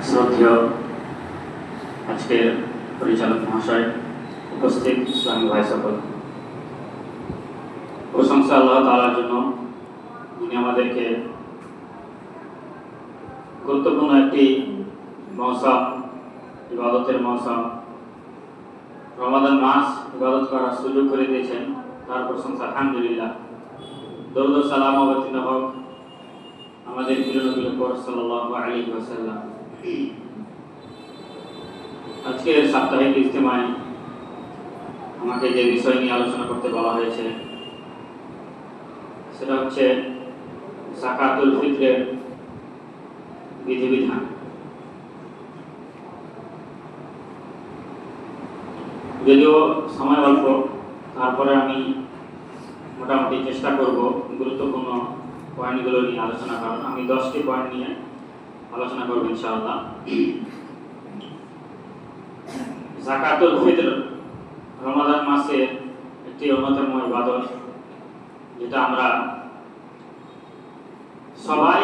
শ্রদ্ধেয় আজকের পরিচালক মহাশয়, উপস্থিত ইসলামী ভাই সকল, প্রশংসা আল্লাহ তাআলার জন্য, যিনি আমাদেরকে গুরুত্বপূর্ণ একটি মৌসুম, ইবাদতের মৌসুম রমাদান মাস ইবাদত করার সুযোগ করে দিয়েছেন। তার প্রশংসা আলহামদুলিল্লাহ। দরুদ ও সালাম অবতীর্ণ হোক আমাদের প্রিয় নবীর উপর সাল্লাল্লাহু আলাইহি ওয়াসাল্লাম। আজকের সাপ্তাহিক ইজতিমায় আমাকে যে বিষয় নিয়ে আলোচনা করতে বলা হয়েছে সেটা হচ্ছে যাকাতুল ফিতরের বিধিবিধান। যদিও সময় অল্প, তারপরে আমি মোটামুটি চেষ্টা করব গুরুত্বপূর্ণ পয়েন্টগুলো নিয়ে আলোচনা করার। আমি 10টি পয়েন্ট নিয়ে আলোচনা করব ইনশাআল্লাহ। যাকাতুল ফিতর রমাদান মাসে একটি অন্যতম ইবাদত, যেটা আমরা সবাই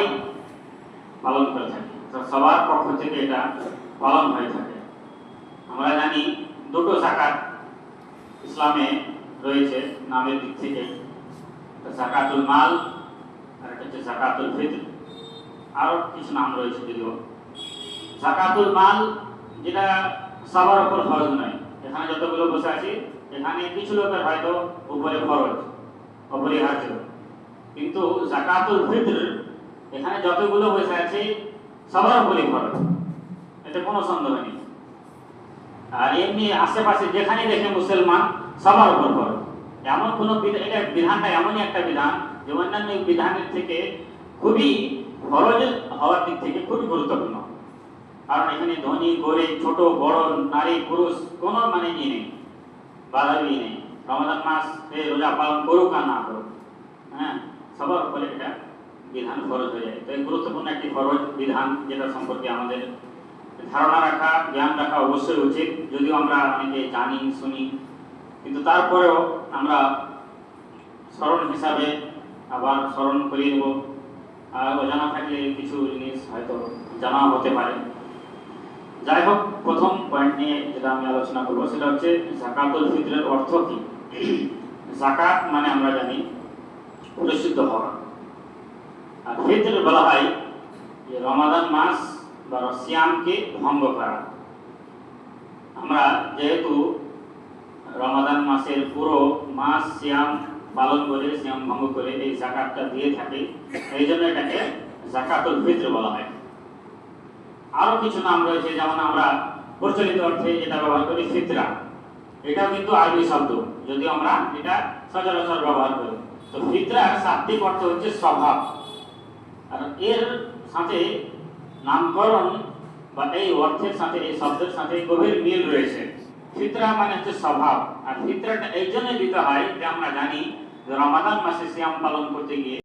পালন করে থাকি, সবার পক্ষ থেকে এটা পালন হয়ে থাকে। আমরা জানি দুটো যাকাত ইসলামে রয়েছে নামের দিক থেকে, যাকাতুল মাল আর একটা হচ্ছে যাকাতুল ফিতর। আরও কিছু নাম রয়েছে যদিও। যাকাতুল মাল যেটা সবার উপর ফরজ নয়। এখানে যতগুলো বসে আছি এখানে কিছু লোকের হয়তো উপরে ফরজ, অপরিহার্য, কিন্তু যাকাতুল ফিতর এখানে যতগুলো বসে আছে সবার উপরই ফরজ, এটা কোনো সন্দেহ নেই। আর এমনি আশেপাশে যেখানে দেখে মুসলমান সবার উপর ফরজ। এমন কোনো এটা বিধানটা এমনই একটা বিধান যে অন্যান্য বিধানের থেকে খুবই ফরজ হওয়ার দিক থেকে খুবই গুরুত্বপূর্ণ। কারণ এখানে ধনী গরিব, ছোট বড়, নারী পুরুষ কোনো মানে নেই, বাধাবি নেই। রমাদান মাস রোজা পালন করুক আর না করুক, হ্যাঁ, সবার উপরে এটা বিধান ফরজ হয়ে যায়। তো এই গুরুত্বপূর্ণ একটি ফরজ বিধান, যেটা সম্পর্কে আমাদের ধারণা রাখা, জ্ঞান রাখা অবশ্যই উচিত। যদিও আমরা অনেকে জানি শুনি, কিন্তু তারপরেও আমরা স্মরণ হিসাবে আবার স্মরণ করিয়ে দেব। আর অজানা থাকলে কিছু জিনিস হয়তো জানা হতে পারে। যাই হোক, প্রথম পয়েন্ট নিয়ে যেটা আমি আলোচনা করবো সেটা হচ্ছে যাকাতুল ফিতরের অর্থ কি। যাকাত মানে আমরা জানি পরিশুদ্ধ হওয়া, আর ফিতর বলা হয় যে রমাদান মাস বা সিয়ামকে ভঙ্গ করা। আমরা যেহেতু রমাদান মাসের পুরো মাস সিয়াম পালন করে, সিয়াম ভঙ্গ করে এই যাকাতটা দিয়ে থাকি, এই জন্য এটাকে যাকাতুল ফিতর বলা হয়। আরো কিছু নাম রয়েছে, যেমন আমরা প্রচলিত অর্থে যেটা ব্যবহার করি ফিতরা, এটাও কিন্তু আরবি শব্দ, যদিও আমরা এটা সচরাচর ব্যবহার করি। তো ফিতরার শাব্দিক অর্থ হচ্ছে স্বভাব, আর এর সাথে নামকরণ বা এই অর্থের সাথে, এই শব্দের সাথে গভীর মিল রয়েছে। ফিতরা মানে হচ্ছে স্বভাব, আর ফিতরাটা এই জন্য দিতে হয় যে আমরা জানি যে রমাদান মাসে সিয়াম পালন করতে গিয়ে